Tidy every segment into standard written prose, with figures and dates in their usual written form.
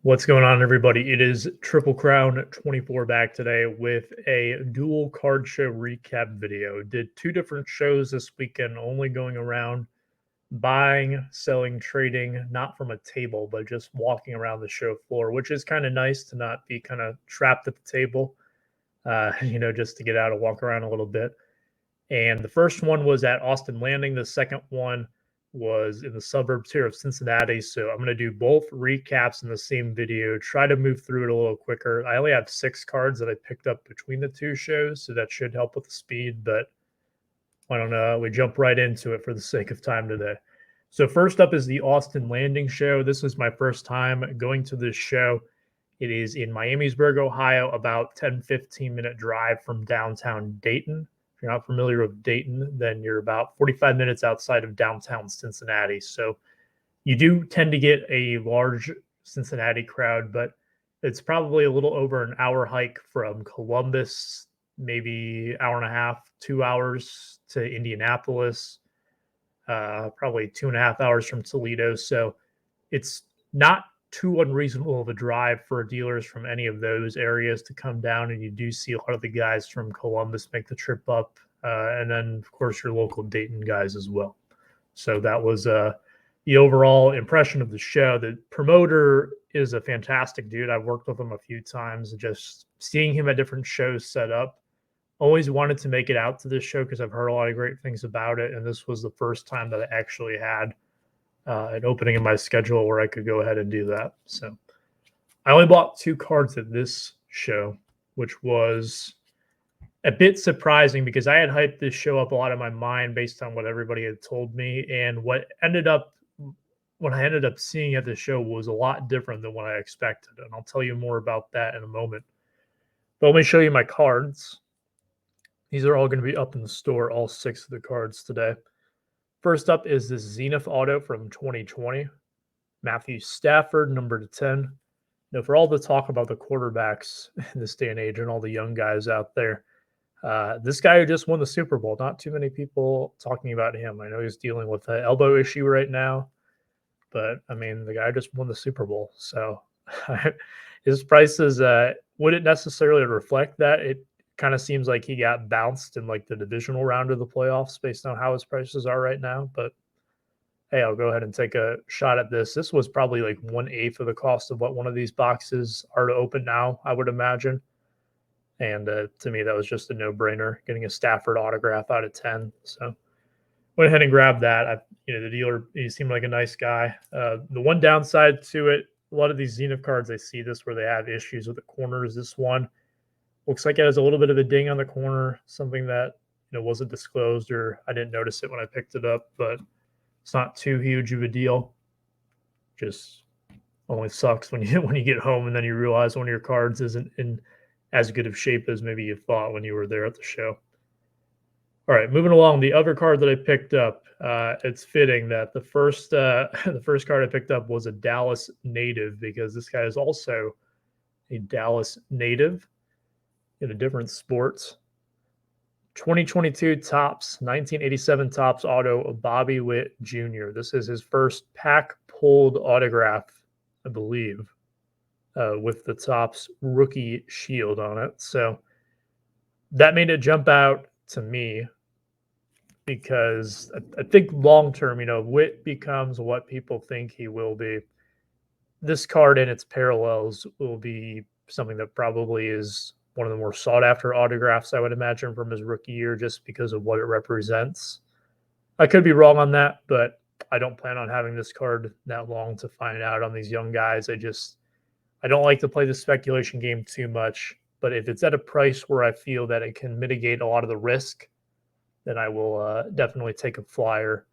What's going on, everybody? It is TripleCrown24 back today with a dual card show recap video. Did two different shows this weekend, only going around buying, selling, trading, not from a table, but just walking around the show floor, which is kind of nice to not be kind of trapped at the table, just to get out and walk around a little bit. And the first one was at Austin Landing. The second one was in the suburbs here of Cincinnati. So I'm going to do both recaps in the same video, try to move through it a little quicker. I only have 6 cards that I picked up between the two shows, so that should help with the speed, but why don't we jump right into it for the sake of time today. So first up is the Austin Landing show. This was my first time going to this show. It is in Miamisburg, Ohio, about 10-15 minute drive from downtown Dayton. If you're not familiar with Dayton, then you're about 45 minutes outside of downtown Cincinnati. So you do tend to get a large Cincinnati crowd, but it's probably a little over an hour hike from Columbus, maybe hour and a half, 2 hours to Indianapolis, probably 2.5 hours from Toledo. So it's not too unreasonable of a drive for dealers from any of those areas to come down, and you do see a lot of the guys from Columbus make the trip up, and then of course your local Dayton guys as well. So that was the overall impression of the show. The promoter is a fantastic dude. I've worked with him a few times. Just seeing him at different shows set up, always wanted to make it out to this show because I've heard a lot of great things about it, and this was the first time that I actually had an opening in my schedule where I could go ahead and do that. So I only bought 2 cards at this show, which was a bit surprising because I had hyped this show up a lot in my mind based on what everybody had told me. And what I ended up seeing at the show was a lot different than what I expected. And I'll tell you more about that in a moment. But let me show you my cards. These are all going to be up in the store, all 6 of the cards today. First up is this Zenith Auto from 2020. Matthew Stafford, number 10. Now, for all the talk about the quarterbacks in this day and age and all the young guys out there, this guy who just won the Super Bowl, not too many people talking about him. I know he's dealing with an elbow issue right now, but, I mean, the guy just won the Super Bowl. So his prices wouldn't necessarily reflect that. It kind of seems like he got bounced in like the divisional round of the playoffs based on how his prices are right now. But hey, I'll go ahead and take a shot at this. This was probably like 1/8 of the cost of what one of these boxes are to open now, I would imagine. And to me, that was just a no-brainer, getting a Stafford autograph out of 10. So went ahead and grabbed that. The dealer, he seemed like a nice guy. The one downside to it, a lot of these Zenith cards, I see this where they have issues with the corners. This one looks like it has a little bit of a ding on the corner, something that wasn't disclosed, or I didn't notice it when I picked it up, but it's not too huge of a deal. Just only sucks when you get home and then you realize one of your cards isn't in as good of shape as maybe you thought when you were there at the show. All right, moving along. The other card that I picked up, it's fitting that the first card I picked up was a Dallas native, because this guy is also a Dallas native in a different sport. 2022 Topps, 1987 Topps auto of Bobby Witt Jr. This is his first pack pulled autograph, I believe, with the Topps rookie shield on it. So that made it jump out to me because I think long term, Witt becomes what people think he will be. This card and its parallels will be something that probably is one of the more sought after autographs, I would imagine, from his rookie year, just because of what it represents. I could be wrong on that, but I don't plan on having this card that long to find out on these young guys. I don't like to play the speculation game too much, but if it's at a price where I feel that it can mitigate a lot of the risk, then I will definitely take a flyer.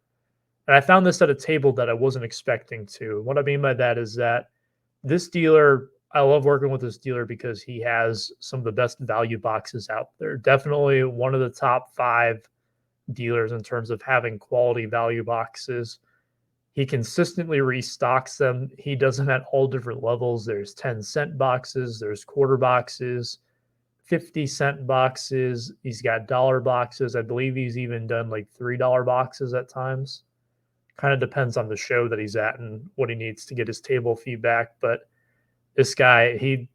And I found this at a table that I wasn't expecting to. What I mean by that is that this dealer, I love working with this dealer because he has some of the best value boxes out there. Definitely one of the top 5 dealers in terms of having quality value boxes. He consistently restocks them. He does them at all different levels. There's 10-cent boxes, there's quarter boxes, 50-cent boxes. He's got dollar boxes. I believe he's even done like $3 boxes at times. Kind of depends on the show that he's at and what he needs to get his table feedback. But this guy, he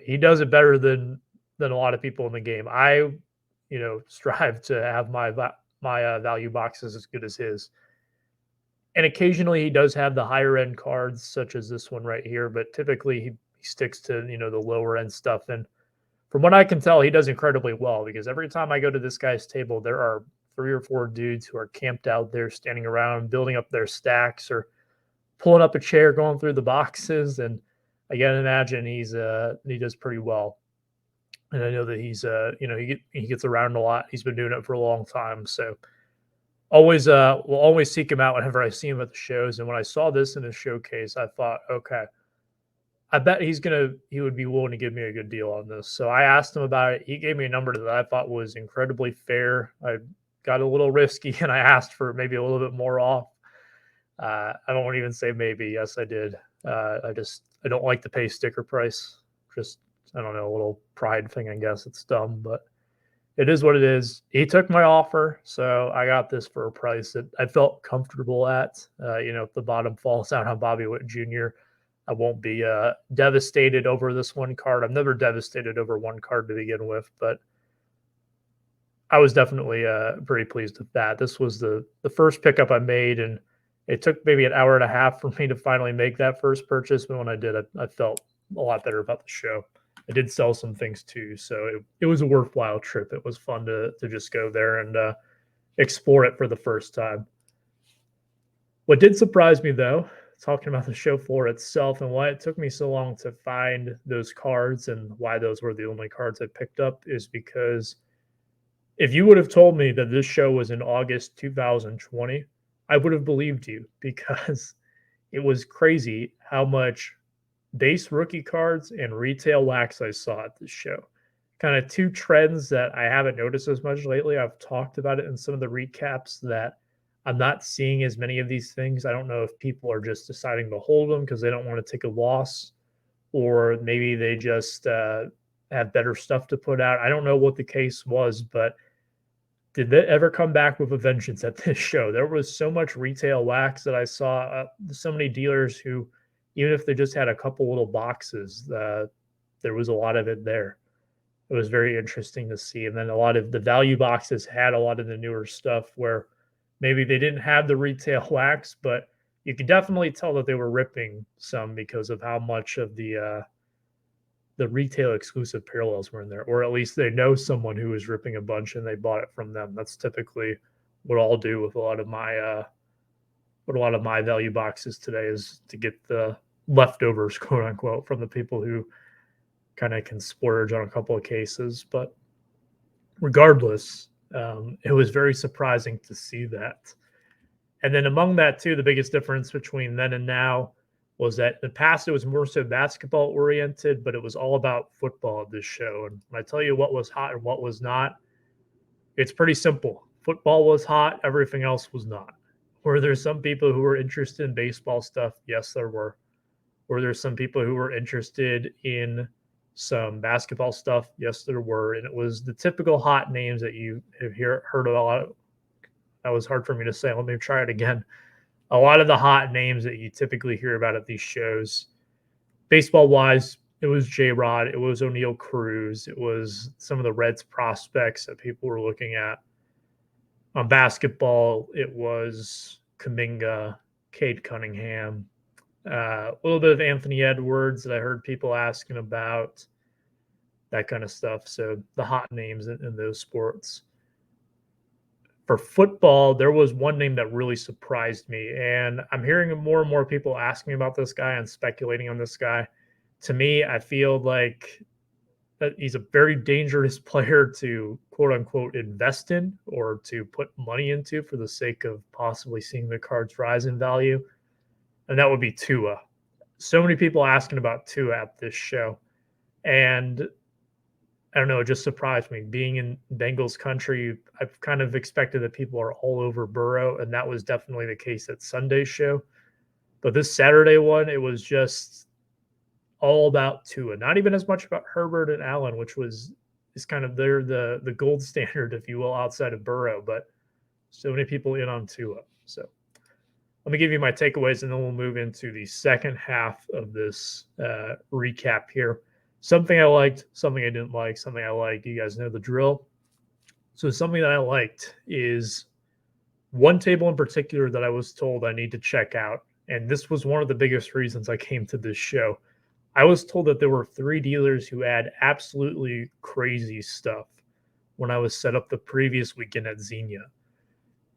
he does it better than a lot of people in the game. Strive to have my value boxes as good as his. And occasionally he does have the higher end cards, such as this one right here, but typically he sticks to the lower end stuff. And from what I can tell, he does incredibly well because every time I go to this guy's table, there are 3 or 4 dudes who are camped out there, standing around, building up their stacks or pulling up a chair, going through the boxes. And I can imagine he does pretty well. And I know that he gets around a lot. He's been doing it for a long time, so always will always seek him out whenever I see him at the shows. And when I saw this in his showcase, I thought, okay, I bet he would be willing to give me a good deal on this. So I asked him about it. He gave me a number that I thought was incredibly fair. I got a little risky and I asked for maybe a little bit more off. I don't even say maybe. Yes, I did. I don't like to pay sticker price. Just I don't know, a little pride thing. I guess it's dumb, but it is what it is. He took my offer, so I got this for a price that I felt comfortable at. If the bottom falls out on Bobby Witt Jr., I won't be devastated over this one card. I'm never devastated over one card to begin with, but I was definitely pretty pleased with that. This was the first pickup I made, and it took maybe an hour and a half for me to finally make that first purchase. But when I did, I felt a lot better about the show. I did sell some things too, so it was a worthwhile trip. It was fun to just go there and explore it for the first time. What did surprise me, though, talking about the show floor itself and why it took me so long to find those cards and why those were the only cards I picked up, is because if you would have told me that this show was in August 2020, I would have believed you because it was crazy how much base rookie cards and retail wax I saw at this show. Kind of two trends that I haven't noticed as much lately. I've talked about it in some of the recaps that I'm not seeing as many of these things. I don't know if people are just deciding to hold them because they don't want to take a loss, or maybe they just have better stuff to put out. I don't know what the case was, but did they ever come back with a vengeance at this show? There was so much retail wax that I saw. So many dealers who, even if they just had a couple little boxes, there was a lot of it there. It was very interesting to see. And then a lot of the value boxes had a lot of the newer stuff where maybe they didn't have the retail wax, but you could definitely tell that they were ripping some because of how much of the retail exclusive parallels were in there, or at least they know someone who was ripping a bunch and they bought it from them. That's typically what I'll do with a lot of my value boxes today, is to get the leftovers, quote unquote, from the people who kind of can splurge on a couple of cases. But regardless, it was very surprising to see that. And then among that too, the biggest difference between then and now was that in the past it was more so basketball oriented, but it was all about football at this show. And when I tell you what was hot and what was not, it's pretty simple. Football was hot, everything else was not. Were there some people who were interested in baseball stuff? Yes, there were. Were there some people who were interested in some basketball stuff? Yes, there were. And it was the typical hot names that you have heard a lot of. That was hard for me to say. Let me try it again. A lot of the hot names that you typically hear about at these shows. Baseball wise, it was J-Rod, it was O'Neal Cruz, it was some of the Reds prospects that people were looking at. On basketball, it was Kuminga, Cade Cunningham, a little bit of Anthony Edwards that I heard people asking about, that kind of stuff. So the hot names in those sports. For football, there was one name that really surprised me, and I'm hearing more and more people asking about this guy and speculating on this guy. To me, I feel like that he's a very dangerous player to, quote unquote, invest in or to put money into for the sake of possibly seeing the cards rise in value, and that would be Tua. So many people asking about Tua at this show, and I don't know, it just surprised me. Being in Bengals country, I've kind of expected that people are all over Burrow, and that was definitely the case at Sunday's show. But this Saturday one, it was just all about Tua. Not even as much about Herbert and Allen, which is kind of the gold standard, if you will, outside of Burrow. But so many people in on Tua. So let me give you my takeaways, and then we'll move into the second half of this recap here. Something I liked, something I didn't like, something I liked. You guys know the drill. So something that I liked is one table in particular that I was told I need to check out. And this was one of the biggest reasons I came to this show. I was told that there were 3 dealers who had absolutely crazy stuff when I was set up the previous weekend at Xenia.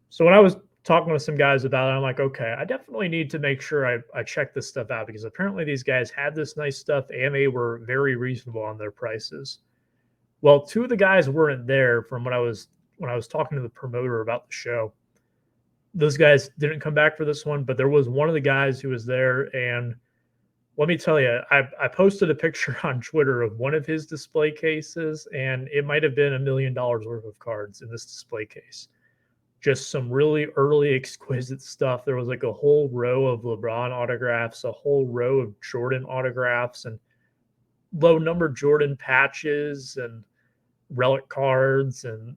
So when I was talking with some guys about it, I'm like, okay, I definitely need to make sure I check this stuff out, because apparently these guys had this nice stuff and they were very reasonable on their prices. Well, 2 of the guys weren't there from when I was talking to the promoter about the show. Those guys didn't come back for this one, but there was one of the guys who was there, and let me tell you, I posted a picture on Twitter of one of his display cases, and it might have been $1 million worth of cards in this display case. Just some really early exquisite stuff. There was like a whole row of LeBron autographs, a whole row of Jordan autographs, and low number Jordan patches and relic cards, and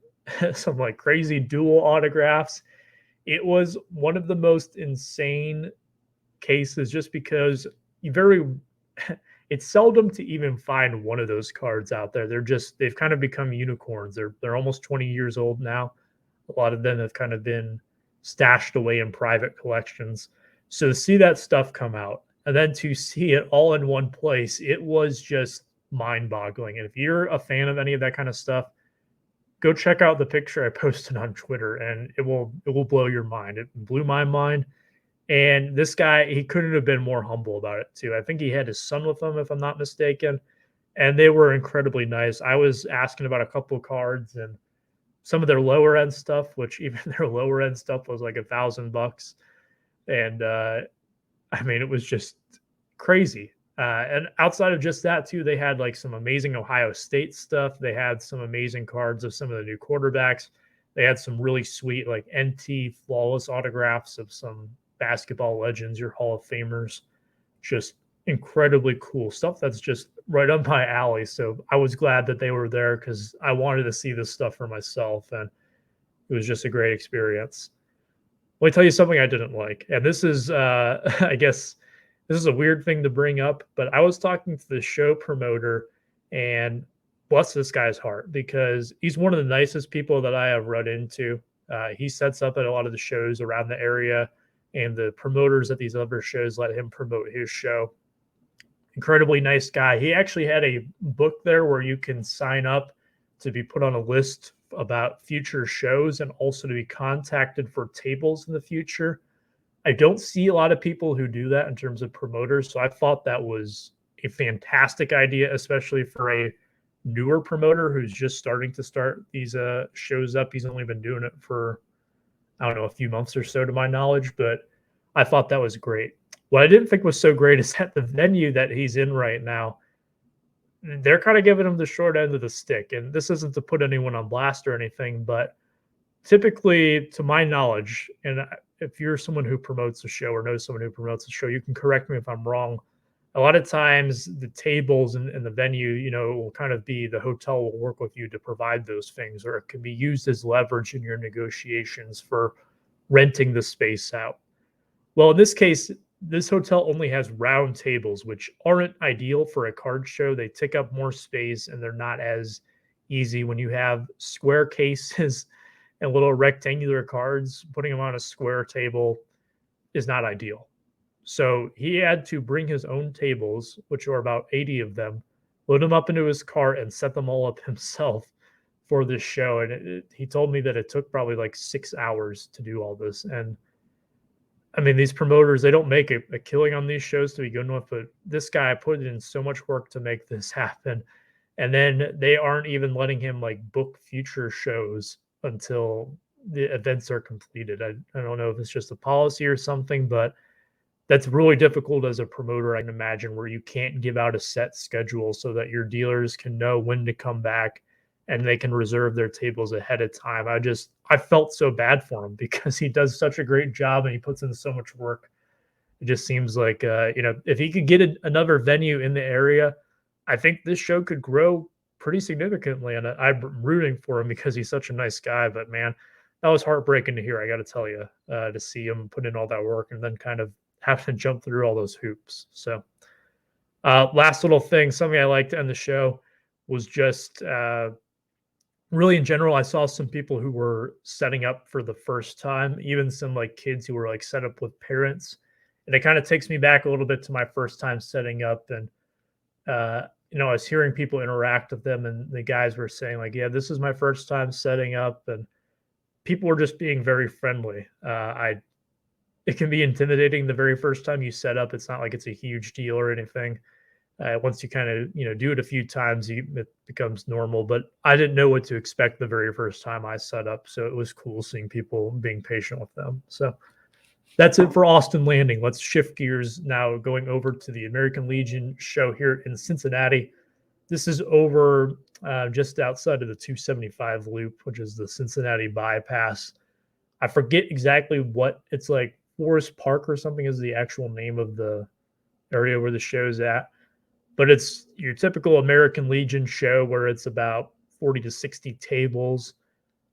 some like crazy dual autographs. It was one of the most insane cases, just because you very it's seldom to even find one of those cards out there. They've kind of become unicorns. They're almost 20 years old now. A lot of them have kind of been stashed away in private collections. So to see that stuff come out and then to see it all in one place, it was just mind-boggling. And if you're a fan of any of that kind of stuff, go check out the picture I posted on Twitter, and it will blow your mind. It blew my mind. And this guy, he couldn't have been more humble about it too. I think he had his son with him, if I'm not mistaken, and they were incredibly nice. I was asking about a couple of cards and some of their lower end stuff, which even their lower end stuff was like $1,000. And I mean, it was just crazy. And outside of just that too, they had like some amazing Ohio State stuff. They had some amazing cards of some of the new quarterbacks. They had some really sweet like NT flawless autographs of some basketball legends, your Hall of Famers. Just incredibly cool stuff that's just right up my alley. So I was glad that they were there, because I wanted to see this stuff for myself, and it was just a great experience. Let me tell you something I didn't like, and this is I guess this is a weird thing to bring up, but I was talking to the show promoter, and bless this guy's heart, because he's one of the nicest people that I have run into. He sets up at a lot of the shows around the area, and the promoters at these other shows let him promote his show. Incredibly nice guy. He actually had a book there where you can sign up to be put on a list about future shows and also to be contacted for tables in the future. I don't see a lot of people who do that in terms of promoters, so I thought that was a fantastic idea, especially for a newer promoter who's just starting to start these shows up. He's only been doing it for, I don't know, a few months or so to my knowledge, but I thought that was great. What I didn't think was so great is that the venue that he's in right now, they're kind of giving him the short end of the stick. And this isn't to put anyone on blast or anything, but typically, to my knowledge, and if you're someone who promotes a show or knows someone who promotes a show, you can correct me if I'm wrong. A lot of times the tables and the venue, will kind of be the hotel will work with you to provide those things, or it can be used as leverage in your negotiations for renting the space out. Well, in this case, this hotel only has round tables, which aren't ideal for a card show. They take up more space and they're not as easy when you have square cases and little rectangular cards. Putting them on a square table is not ideal. So he had to bring his own tables, which are about 80 of them, load them up into his car and set them all up himself for this show. And he told me that it took probably like 6 hours to do all this. And I mean, these promoters, they don't make a killing on these shows to begin with, but this guy put in so much work to make this happen. And then they aren't even letting him like book future shows until the events are completed. I don't know if it's just a policy or something, but that's really difficult as a promoter, I can imagine, where you can't give out a set schedule so that your dealers can know when to come back and they can reserve their tables ahead of time. I felt so bad for him because he does such a great job and he puts in so much work. It just seems like, if he could get another venue in the area, I think this show could grow pretty significantly. And I'm rooting for him because he's such a nice guy. But man, that was heartbreaking to hear, I gotta tell you, to see him put in all that work and then kind of have to jump through all those hoops. So, last little thing, something I like to end the show was just, really in general, I saw some people who were setting up for the first time, even some, like, kids who were, like, set up with parents, and it kinda takes me back a little bit to my first time setting up, and, I was hearing people interact with them, and the guys were saying, like, "Yeah, this is my first time setting up," and people were just being very friendly. I It can be intimidating the very first time you set up. It's not like it's a huge deal or anything. Once you kind of do it a few times, it becomes normal. But I didn't know what to expect the very first time I set up, so it was cool seeing people being patient with them. So that's it for Austin Landing. Let's shift gears now, going over to the American Legion show here in Cincinnati. This is over just outside of the 275 loop, which is the Cincinnati bypass. I forget exactly what it's like. Forest Park or something is the actual name of the area where the show's at. But it's your typical American Legion show where it's about 40 to 60 tables.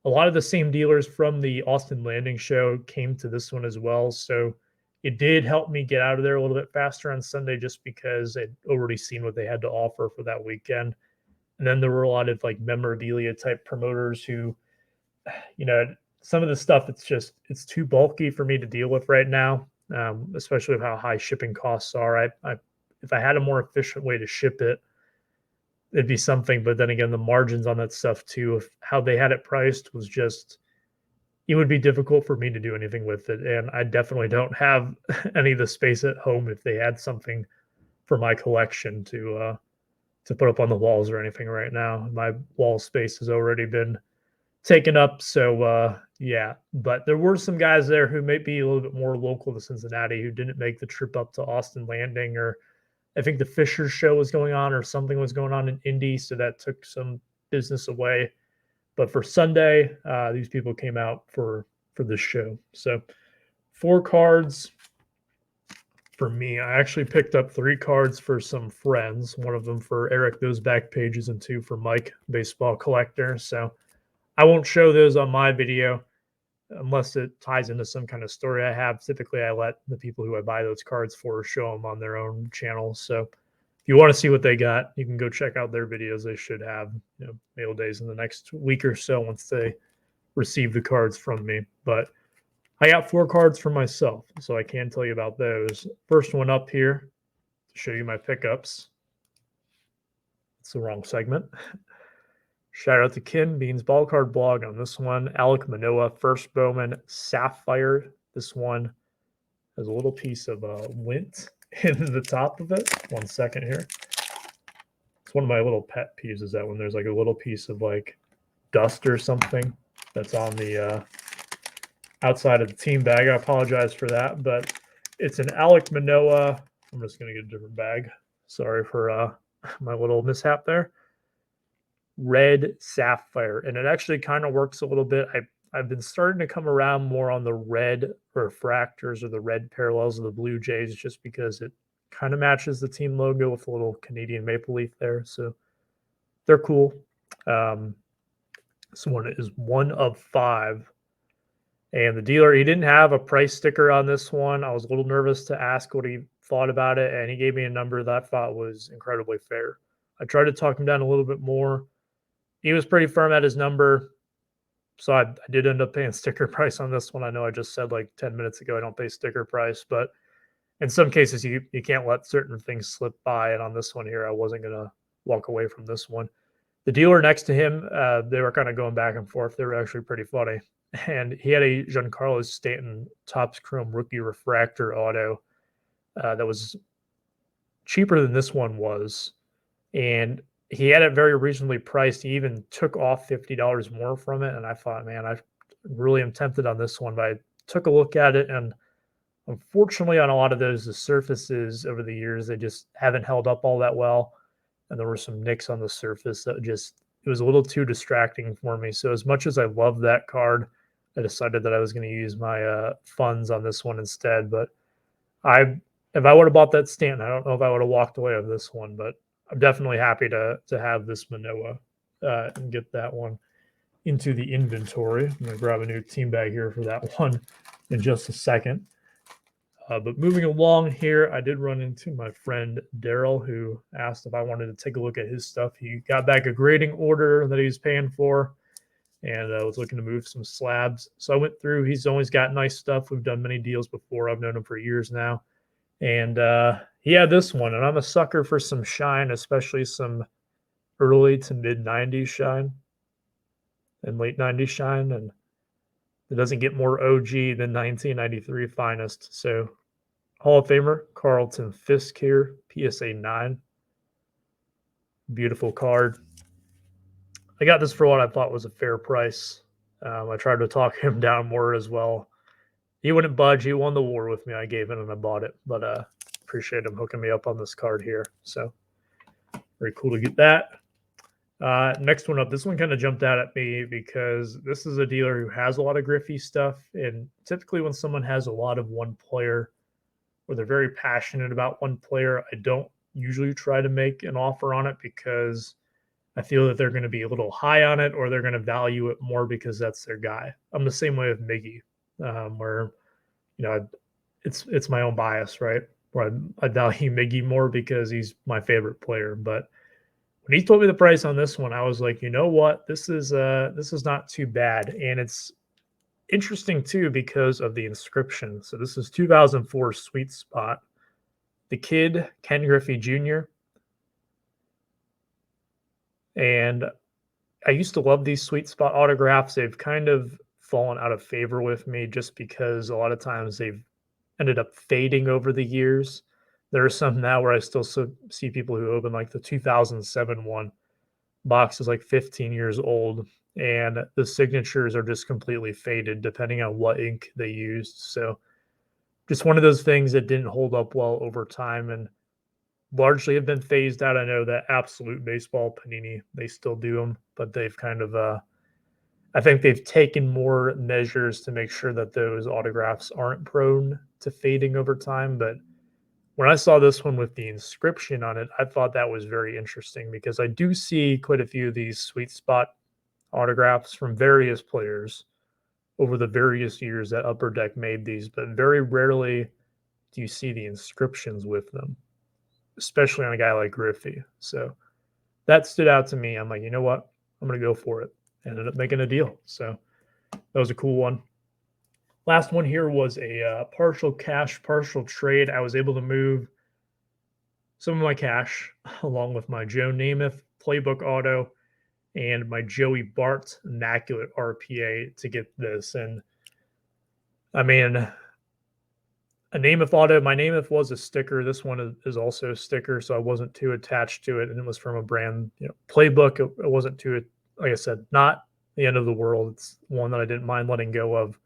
A lot of the same dealers from the Austin Landing show came to this one as well. So it did help me get out of there a little bit faster on Sunday just because I'd already seen what they had to offer for that weekend. And then there were a lot of like memorabilia type promoters who, some of the stuff it's too bulky for me to deal with right now, especially with how high shipping costs are. If I had a more efficient way to ship it, it'd be something. But then again, the margins on that stuff too, of how they had it priced was just, it would be difficult for me to do anything with it. And I definitely don't have any of the space at home if they had something for my collection to put up on the walls or anything right now. My wall space has already been taken up. So yeah, but there were some guys there who may be a little bit more local to Cincinnati who didn't make the trip up to Austin Landing, or I think the Fisher show was going on or something was going on in Indy, so that took some business away. But for Sunday, these people came out for this show. So 4 cards for me. I actually picked up 3 cards for some friends. One of them for Eric, those back pages, and 2 for Mike, baseball collector. So I won't show those on my video unless it ties into some kind of story I have. Typically, I let the people who I buy those cards for show them on their own channel. So if you want to see what they got, you can go check out their videos. They should have mail days in the next week or so once they receive the cards from me. But I got 4 cards for myself, so I can tell you about those. First one up here to show you my pickups. It's the wrong segment. Shout out to Ken Beans Ball Card Blog on this one. Alec Manoa, First Bowman, Sapphire. This one has a little piece of lint in the top of it. 1 second here. It's one of my little pet peeves is that when there's like a little piece of like dust or something that's on the outside of the team bag. I apologize for that, but it's an Alec Manoa. I'm just going to get a different bag. Sorry for my little mishap there. Red Sapphire, and it actually kind of works a little bit. I've been starting to come around more on the red refractors or the red parallels of the Blue Jays just because it kind of matches the team logo with a little Canadian maple leaf there. So they're cool. This one is 1 of 5. And the dealer, he didn't have a price sticker on this one. I was a little nervous to ask what he thought about it, and he gave me a number that I thought was incredibly fair. I tried to talk him down a little bit more. He was pretty firm at his number. So I did end up paying sticker price on this one. I know I just said like 10 minutes ago I don't pay sticker price, but in some cases you can't let certain things slip by. And on this one here, I wasn't going to walk away from this one. The dealer next to him, they were kind of going back and forth. They were actually pretty funny. And he had a Giancarlo Stanton Topps Chrome rookie refractor auto that was cheaper than this one was. And he had it very reasonably priced. He even took off $50 more from it. And I thought, man, I really am tempted on this one. But I took a look at it. And unfortunately, on a lot of those, the surfaces over the years, they just haven't held up all that well. And there were some nicks on the surface that it was a little too distracting for me. So as much as I love that card, I decided that I was going to use my funds on this one instead. But if I would have bought that Stanton, I don't know if I would have walked away with this one, but I'm definitely happy to have this Manoa and get that one. into the inventory. I'm going to grab a new team bag here for that one in just a second. But moving along here, I did run into my friend Daryl, who asked if I wanted to take a look at his stuff. He got back a grading order that he was paying for and was looking to move some slabs. So I went through. He's always got nice stuff. We've done many deals before. I've known him for years now. And he had this one, and I'm a sucker for some shine, especially some early to mid 90s shine and late 90s shine. And it doesn't get more OG than 1993 finest. So Hall of Famer Carlton Fisk here, PSA 9. Beautiful card. I got this for what I thought was a fair price. I tried to talk him down more as well. He wouldn't budge. He won the war with me. I gave it and I bought it, but appreciate him hooking me up on this card here. So very cool to get that. Next one up. This one kind of jumped out at me because this is a dealer who has a lot of Griffey stuff. And typically when someone has a lot of one player or they're very passionate about one player, I don't usually try to make an offer on it because I feel that they're going to be a little high on it or they're going to value it more because that's their guy. I'm the same way with Miggy, where, it's my own bias, right? Where I value Miggy more because he's my favorite player. But when he told me the price on this one, I was like, you know what? This is not too bad. And it's interesting too because of the inscription. So this is 2004 Sweet Spot. The kid, Ken Griffey Jr. And I used to love these Sweet Spot autographs. They've kind of fallen out of favor with me just because a lot of times they've ended up fading over the years. There are some now where I still see people who open like the 2007 one. Box is like 15 years old and the signatures are just completely faded depending on what ink they used. So just one of those things that didn't hold up well over time and largely have been phased out. I know that Absolute Baseball, Panini, they still do them, but they've kind of, I think they've taken more measures to make sure that those autographs aren't prone to fading over time. But when I saw this one with the inscription on it, I thought that was very interesting because I do see quite a few of these Sweet Spot autographs from various players over the various years that Upper Deck made these, but very rarely do you see the inscriptions with them, especially on a guy like Griffey. So that stood out to me. I'm like, you know what? I'm going to go for it. Ended up making a deal. So that was a cool one. Last one here was a partial cash, partial trade. I was able to move some of my cash along with my Joe Namath Playbook Auto and my Joey Bart Immaculate RPA to get this. And I mean, a Namath Auto, my Namath was a sticker. This one is also a sticker, so I wasn't too attached to it. And it was from a brand, Playbook. It wasn't too, like I said, not the end of the world. It's one that I didn't mind letting go of.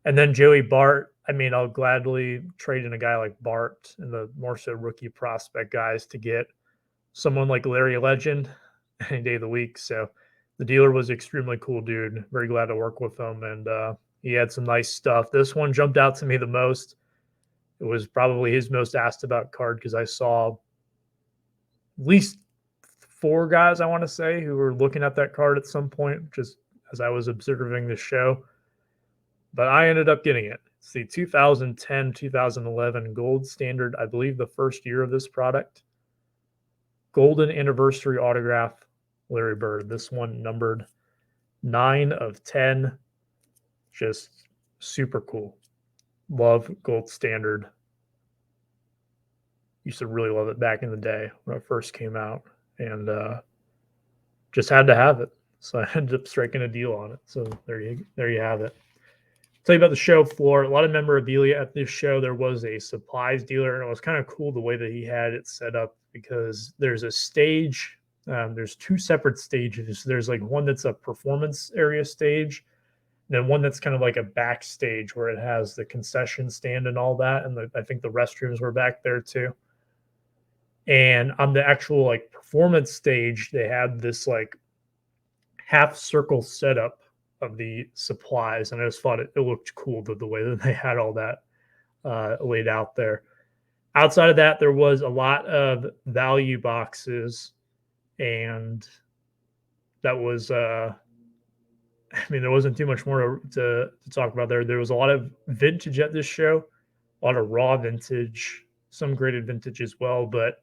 And then Joey Bart, I mean, I'll gladly trade in a guy like Bart and the more so rookie prospect guys to get someone like Larry Legend any day of the week. So the dealer was extremely cool dude. Very glad to work with him. And he had some nice stuff. This one jumped out to me the most. It was probably his most asked about card because I saw at least 4 guys, I want to say, who were looking at that card at some point, just as I was observing the show. But I ended up getting it. It's the 2010-2011 Gold Standard, I believe the first year of this product. Golden Anniversary Autograph, Larry Bird. This one numbered 9 of 10. Just super cool. Love Gold Standard. Used to really love it back in the day when it first came out. And just had to have it. So I ended up striking a deal on it. So there you have it. Tell you about the show floor. A lot of memorabilia at this show. There was a supplies dealer, and it was kind of cool the way that he had it set up because there's a stage. There's 2 separate stages. There's like one that's a performance area stage, and then one that's kind of like a backstage where it has the concession stand and all that. And I think the restrooms were back there too. And on the actual like performance stage, they had this like half circle setup of the supplies, and I just thought it looked cool the way that they had all that laid out there. Outside of that, there was a lot of value boxes, and that was I mean, there wasn't too much more to talk about there. There was a lot of vintage at this show, a lot of raw vintage, some graded vintage as well, but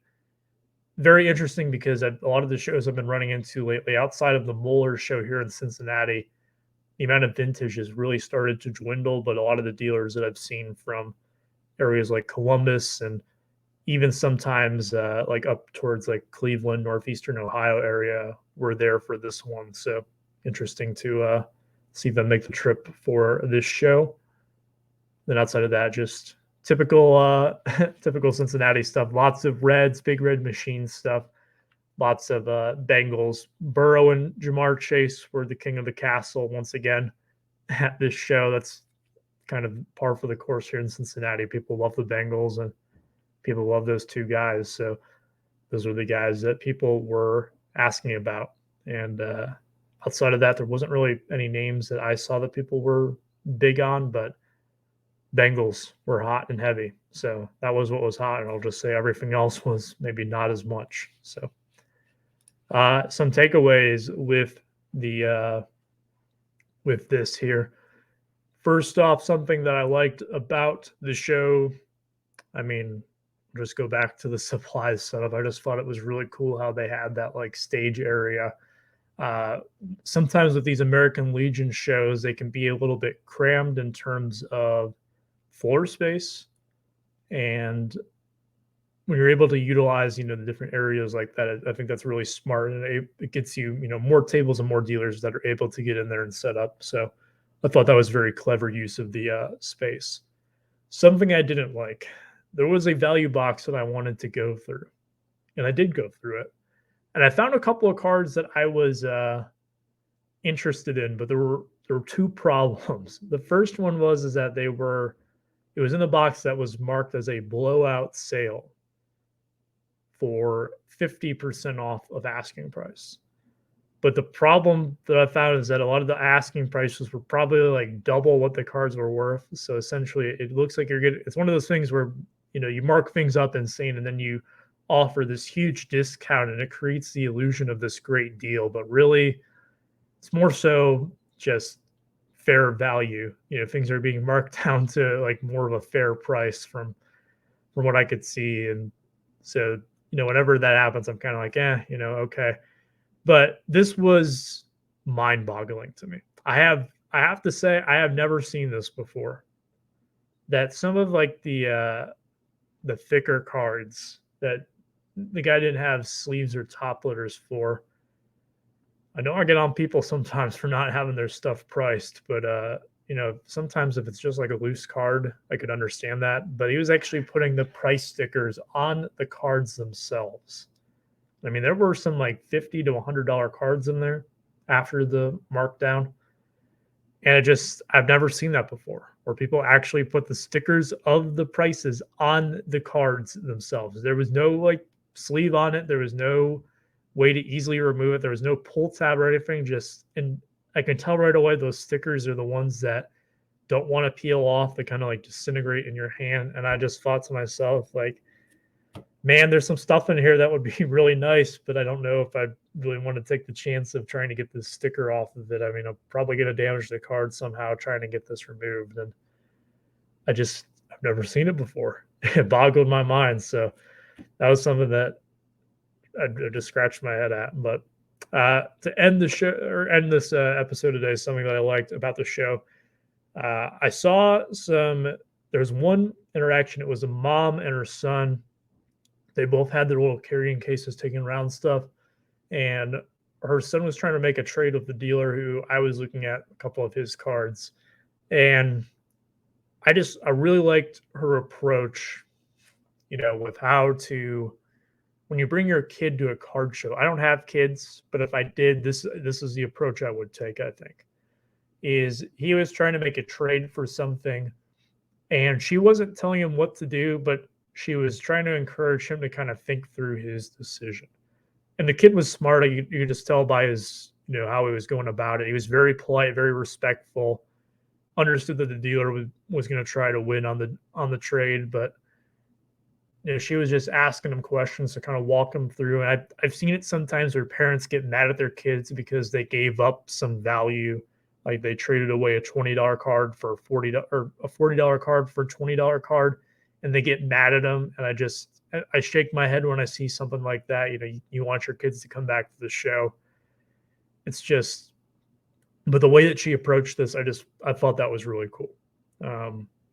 very interesting because a lot of the shows I've been running into lately, outside of the Moeller show here in Cincinnati, the amount of vintage has really started to dwindle. But a lot of the dealers that I've seen from areas like Columbus and even sometimes like up towards like Cleveland, northeastern Ohio area were there for this one. So interesting to see them make the trip for this show. Then outside of that, just typical typical Cincinnati stuff. Lots of Reds, big red machine stuff. Lots of Bengals. Burrow and Jamar Chase were the king of the castle once again at this show. That's kind of par for the course here in Cincinnati. People love the Bengals and people love those two guys. So those were the guys that people were asking about. And outside of that, there wasn't really any names that I saw that people were big on, but Bengals were hot and heavy. So that was what was hot. And I'll just say everything else was maybe not as much. So some takeaways with this here. First off, something that I liked about the show, I mean, just go back to the supplies setup. I just thought it was really cool how they had that like stage area. Uh, Sometimes with these American Legion shows, they can be a little bit crammed in terms of floor space. And when you're able to utilize, the different areas like that, I think that's really smart. And it gets you, more tables and more dealers that are able to get in there and set up. So I thought that was very clever use of the space. Something I didn't like, there was a value box that I wanted to go through, and I did go through it. And I found a couple of cards that I was interested in, but there were two problems. The first one was is that it was in the box that was marked as a blowout sale for 50% off of asking price. But the problem that I found is that a lot of the asking prices were probably like double what the cards were worth. So essentially, it looks like it's one of those things where, you mark things up insane and then you offer this huge discount and it creates the illusion of this great deal. But really, it's more so just fair value. Things are being marked down to like more of a fair price from what I could see. And so, whenever that happens, I'm kind of like, okay. But this was mind-boggling to me. I have to say I have never seen this before. That some of like the thicker cards that the guy didn't have sleeves or top loaders for. I know I get on people sometimes for not having their stuff priced, but sometimes if it's just like a loose card, I could understand that. But he was actually putting the price stickers on the cards themselves. I mean, there were some like $50 to $100 cards in there after the markdown. And I've never seen that before, where people actually put the stickers of the prices on the cards themselves. There was no like sleeve on it. There was no way to easily remove it. There was no pull tab or anything. And I can tell right away those stickers are the ones that don't want to peel off. They kind of like disintegrate in your hand. And I just thought to myself, like, man, there's some stuff in here that would be really nice, but I don't know if I really want to take the chance of trying to get this sticker off of it. I mean, I'm probably going to damage the card somehow trying to get this removed. And I've never seen it before. It boggled my mind. So that was something that I just scratched my head at. But to end the show or end this episode today, something that I liked about the show, I saw there was one interaction. It was a mom and her son. They both had their little carrying cases taking around stuff. And her son was trying to make a trade with the dealer who I was looking at a couple of his cards. And I really liked her approach, with how to, when you bring your kid to a card show. I don't have kids, but if I did, this is the approach I would take, I think. Is he was trying to make a trade for something and she wasn't telling him what to do, but she was trying to encourage him to kind of think through his decision. And the kid was smart. You could just tell by his, how he was going about it. He was very polite, very respectful, understood that the dealer was going to try to win on the trade, but she was just asking him questions to kind of walk him through. And I've seen it sometimes where parents get mad at their kids because they gave up some value Like they traded away a $20 card for or a $40 card for a $20 card, and they get mad at them. And I shake my head when I see something like that. You want your kids to come back to the show. It's just, but the way that she approached this, I thought that was really cool.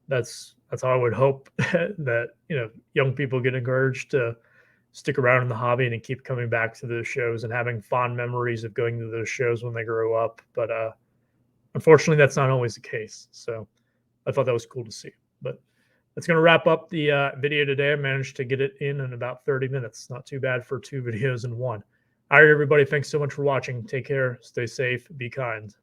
That's how I would hope that young people get encouraged to stick around in the hobby and keep coming back to those shows and having fond memories of going to those shows when they grow up. But unfortunately, that's not always the case. So I thought that was cool to see. But that's going to wrap up the video today. I managed to get it in about 30 minutes. Not too bad for 2 videos in one. All right, everybody. Thanks so much for watching. Take care. Stay safe. Be kind.